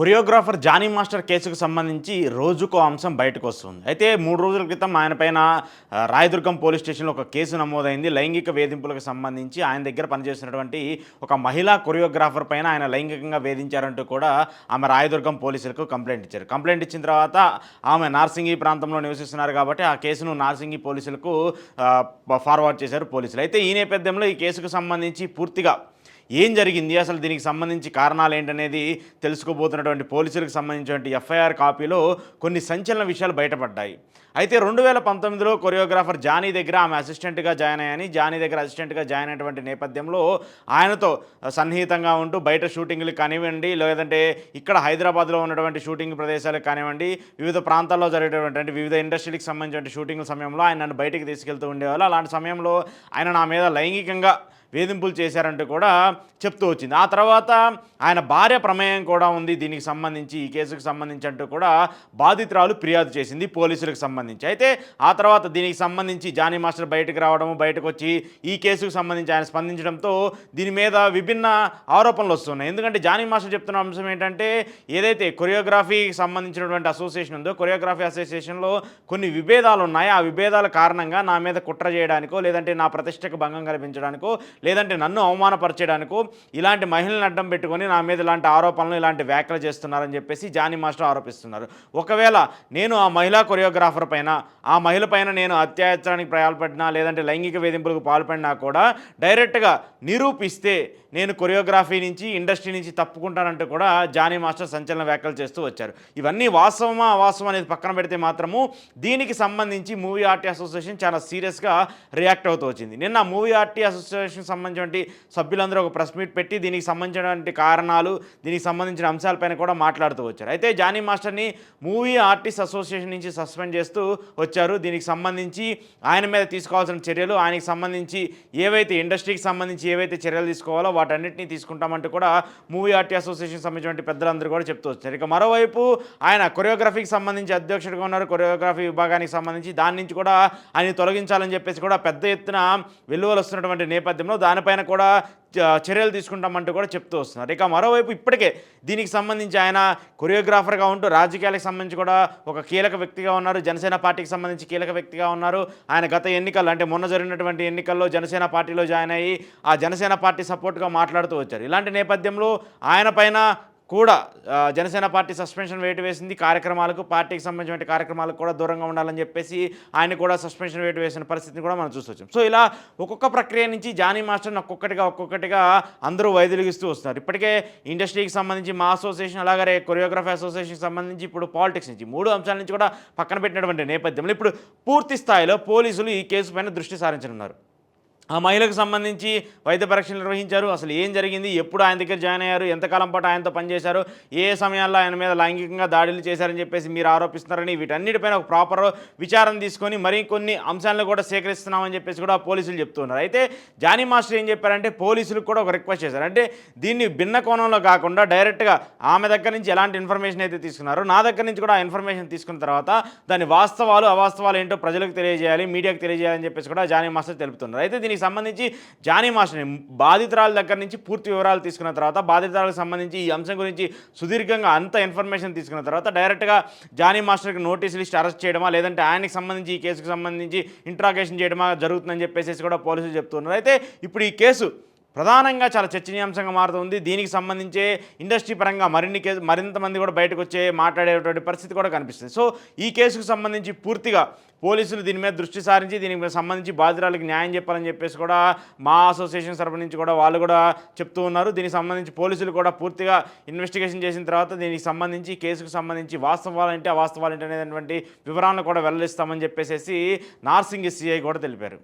Choreographer Johnny master కేసుకు సంబంధించి రోజుకో అంశం బయటకు వస్తుంది. అయితే 3 రోజుల క్రితం ఆయన పైన రాయదుర్గం పోలీస్ స్టేషన్లో ఒక కేసు నమోదైంది. లైంగిక వేధింపులకు సంబంధించి ఆయన దగ్గర పనిచేస్తున్నటువంటి ఒక మహిళా కొరియోగ్రాఫర్ పైన ఆయన లైంగికంగా వేధించారంటూ కూడా ఆమె రాయదుర్గం పోలీసులకు కంప్లైంట్ ఇచ్చారు. కంప్లైంట్ ఇచ్చిన తర్వాత ఆమె నార్సింగి ప్రాంతంలో నివసిస్తున్నారు కాబట్టి ఆ కేసును నార్సింగి పోలీసులకు ఫార్వర్డ్ చేశారు పోలీసులు. అయితే ఈ నేపథ్యంలో ఈ కేసుకు సంబంధించి పూర్తిగా ఏం జరిగింది, అసలు దీనికి సంబంధించి కారణాలు ఏంటనేది తెలుసుకోబోతున్నటువంటి పోలీసులకు సంబంధించినటువంటి ఎఫ్ఐఆర్ కాపీలో కొన్ని సంచలన విషయాలు బయటపడ్డాయి. అయితే 2019లో కొరియోగ్రాఫర్ జానీ దగ్గర ఆమె అసిస్టెంట్గా జాయిన్ అయ్యాని. జానీ దగ్గర అసిస్టెంట్గా జాయిన్ అయినటువంటి నేపథ్యంలో ఆయనతో సన్నిహితంగా ఉంటూ బయట షూటింగ్లు కానివ్వండి, లేదంటే ఇక్కడ హైదరాబాద్లో ఉన్నటువంటి షూటింగ్ ప్రదేశాలకు కానివ్వండి, వివిధ ప్రాంతాల్లో జరిగేటటువంటి వివిధ ఇండస్ట్రీలకు సంబంధించిన షూటింగ్ సమయంలో ఆయన నన్ను బయటికి తీసుకెళ్తూ ఉండేవాళ్ళు. అలాంటి సమయంలో ఆయన నా మీద లైంగికంగా వేధింపులు చేశారంటూ కూడా చెప్తూ వచ్చింది. ఆ తర్వాత ఆయన భార్య ప్రమేయం కూడా ఉంది దీనికి సంబంధించి, ఈ కేసుకు సంబంధించి అంటూ కూడా బాధితురాలు ఫిర్యాదు చేసింది పోలీసులకు సంబంధించి. అయితే ఆ తర్వాత దీనికి సంబంధించి జానీ మాస్టర్ బయటకు రావడము, బయటకు వచ్చి ఈ కేసుకు సంబంధించి ఆయన స్పందించడంతో దీని మీద విభిన్న ఆరోపణలు వస్తున్నాయి. ఎందుకంటే జానీ మాస్టర్ చెప్తున్న అంశం ఏంటంటే, ఏదైతే కొరియోగ్రఫీకి సంబంధించినటువంటి అసోసియేషన్ ఉందో, కొరియోగ్రఫీ అసోసియేషన్లో కొన్ని విభేదాలు ఉన్నాయి. ఆ విభేదాల కారణంగా నా మీద కుట్ర చేయడానికో, లేదంటే నా ప్రతిష్టకు భంగం కల్పించడానికో, లేదంటే నన్ను అవమానపరచడానికో ఇలాంటి మహిళలను అడ్డం పెట్టుకొని నా మీద ఇలాంటి ఆరోపణలు, ఇలాంటి వ్యాఖ్యలు చేస్తున్నారని చెప్పేసి జానీ మాస్టర్ ఆరోపిస్తున్నారు. ఒకవేళ నేను ఆ మహిళా కొరియోగ్రాఫర్ పైన, ఆ మహిళ పైన నేను అత్యాచారానికి పాల్పడినా, లేదంటే లైంగిక వేధింపులకు పాల్పడినా కూడా డైరెక్ట్గా నిరూపిస్తే నేను కొరియోగ్రఫీ నుంచి, ఇండస్ట్రీ నుంచి తప్పుకుంటానంటూ కూడా జానీ మాస్టర్ సంచలన వ్యాఖ్యలు చేస్తూ వచ్చారు. ఇవన్నీ వాస్తవమా అవాస్తవం అనేది పక్కన పెడితే మాత్రము దీనికి సంబంధించి మూవీ ఆర్టీ అసోసియేషన్ చాలా సీరియస్గా రియాక్ట్ అవుతూ వచ్చింది. నిన్న మూవీ ఆర్టీ అసోసియేషన్ సంబంధించిన సభ్యులందరూ ఒక ప్రెస్ మీట్ పెట్టి దీనికి సంబంధించినటువంటి కారణాలు, దీనికి సంబంధించిన అంశాలపైన కూడా మాట్లాడుతూ వచ్చారు. అయితే జానీ మాస్టర్ని మూవీ ఆర్టిస్ట్ అసోసియేషన్ నుంచి సస్పెండ్ చేస్తూ వచ్చారు. దీనికి సంబంధించి ఆయన మీద తీసుకోవాల్సిన చర్యలు, ఆయనకి సంబంధించి ఏవైతే ఇండస్ట్రీకి సంబంధించి ఏవైతే చర్యలు తీసుకోవాలో వాటన్నిటిని తీసుకుంటామంటూ కూడా మూవీ ఆర్టీ అసోసియేషన్ సంబంధించిన పెద్దలందరూ కూడా చెప్తూ వచ్చారు. ఇక మరోవైపు ఆయన కొరియోగ్రఫీకి సంబంధించి అధ్యక్షుడిగా ఉన్నారు. కొరియోగ్రఫీ విభాగానికి సంబంధించి దాని నుంచి కూడా ఆయన తొలగించాలని చెప్పేసి కూడా పెద్ద ఎత్తున వెలువలు వస్తున్నటువంటి నేపథ్యంలో దానిపైన కూడా చర్యలు తీసుకుంటామంటూ కూడా చెప్తూ వస్తున్నారు. ఇక మరోవైపు ఇప్పటికే దీనికి సంబంధించి ఆయన కొరియోగ్రాఫర్గా ఉంటూ రాజకీయాలకు సంబంధించి కూడా ఒక కీలక వ్యక్తిగా ఉన్నారు. జనసేన పార్టీకి సంబంధించి కీలక వ్యక్తిగా ఉన్నారు. ఆయన గత ఎన్నికల్లో, అంటే మొన్న జరిగినటువంటి ఎన్నికల్లో జనసేన పార్టీలో జాయిన్ అయ్యి ఆ జనసేన పార్టీ సపోర్ట్గా మాట్లాడుతూ వచ్చారు. ఇలాంటి నేపథ్యంలో ఆయన పైన కూడా జనసేన పార్టీ సస్పెన్షన్ వేటు వేసింది. కార్యక్రమాలకు, పార్టీకి సంబంధించిన కార్యక్రమాలకు కూడా దూరంగా ఉండాలని చెప్పేసి ఆయన కూడా సస్పెన్షన్ వేటు వేసిన పరిస్థితిని కూడా మనం చూసొచ్చాం. సో ఇలా ఒక్కొక్క ప్రక్రియ నుంచి జానీ మాస్టర్ని ఒక్కొక్కటిగా అందరూ వైదొలిగిస్తూ వస్తున్నారు. ఇప్పటికే ఇండస్ట్రీకి సంబంధించి మా అసోసియేషన్, అలాగే కొరియోగ్రఫీ అసోసియేషన్కి సంబంధించి ఇప్పుడు పాలిటిక్స్ నుంచి 3 అంశాల నుంచి కూడా పక్కన పెట్టినటువంటి నేపథ్యంలో ఇప్పుడు పూర్తి స్థాయిలో పోలీసులు ఈ కేసు పైన దృష్టి సారించనున్నారు. ఆ మహిళకు సంబంధించి వైద్య పరీక్షలు నిర్వహించారు. అసలు ఏం జరిగింది, ఎప్పుడు ఆయన దగ్గర జాయిన్ అయ్యారు, ఎంతకాలం పాటు ఆయనతో పనిచేశారు, ఏ సమయాల్లో ఆయన మీద లైంగికంగా దాడులు చేశారని చెప్పేసి మీరు ఆరోపిస్తున్నారని వీటన్నిటిపైన ఒక ప్రాపర్ విచారణ తీసుకొని మరికొన్ని అంశాలను కూడా సేకరిస్తున్నామని చెప్పేసి కూడా పోలీసులు చెప్తున్నారు. అయితే జానీ మాస్టర్ ఏం చెప్పారంటే, పోలీసులకు కూడా ఒక రిక్వెస్ట్ చేశారు. అంటే దీన్ని భిన్న కోణంలో కాకుండా డైరెక్ట్గా ఆమె దగ్గర నుంచి ఎలాంటి ఇన్ఫర్మేషన్ అయితే తీసుకున్నారో నా దగ్గర నుంచి కూడా ఆ ఇన్ఫర్మేషన్ తీసుకున్న తర్వాత దాని వాస్తవాలు అవాస్తవాలు ఏంటో ప్రజలకు తెలియజేయాలి, మీడియాకు తెలియజేయాలని చెప్పేసి కూడా జానీ మాస్టర్ తెలుపుతున్నారు. అయితే దీనికి సంబంధించి జానీ మాస్టర్ని బాధితురాల దగ్గర నుంచి పూర్తి వివరాలు తీసుకున్న తర్వాత, బాధితురాలకు సంబంధించి ఈ అంశం గురించి సుదీర్ఘంగా అంత ఇన్ఫర్మేషన్ తీసుకున్న తర్వాత డైరెక్ట్గా జానీ మాస్టర్కి నోటీసులు ఇచ్చి అరెస్ట్ చేయడమా, లేదంటే ఆయనకి సంబంధించి ఈ కేసుకు సంబంధించి ఇంట్రాగేషన్ చేయడమా జరుగుతుందని చెప్పేసి కూడా పోలీసులు చెప్తున్నారు. అయితే ఇప్పుడు ఈ కేసు ప్రధానంగా చాలా చర్చనీయాంశంగా మారుతుంది. దీనికి సంబంధించే ఇండస్ట్రీ పరంగా మరింత మంది కూడా బయటకు వచ్చే మాట్లాడేటువంటి పరిస్థితి కూడా కనిపిస్తుంది. సో ఈ కేసుకు సంబంధించి పూర్తిగా పోలీసులు దీని మీద దృష్టి సారించి దీనికి సంబంధించి బాధితురాలకు న్యాయం చెప్పాలని చెప్పేసి కూడా మా అసోసియేషన్ తరపు నుంచి కూడా వాళ్ళు కూడా చెప్తూ ఉన్నారు. దీనికి సంబంధించి పోలీసులు కూడా పూర్తిగా ఇన్వెస్టిగేషన్ చేసిన తర్వాత దీనికి సంబంధించి కేసుకు సంబంధించి వాస్తవాలంటే అవాస్తవాలంటే అనేటువంటి వివరాలను కూడా వెల్లడిస్తామని చెప్పేసి నార్సింగ్ సిఐ కూడా తెలిపారు.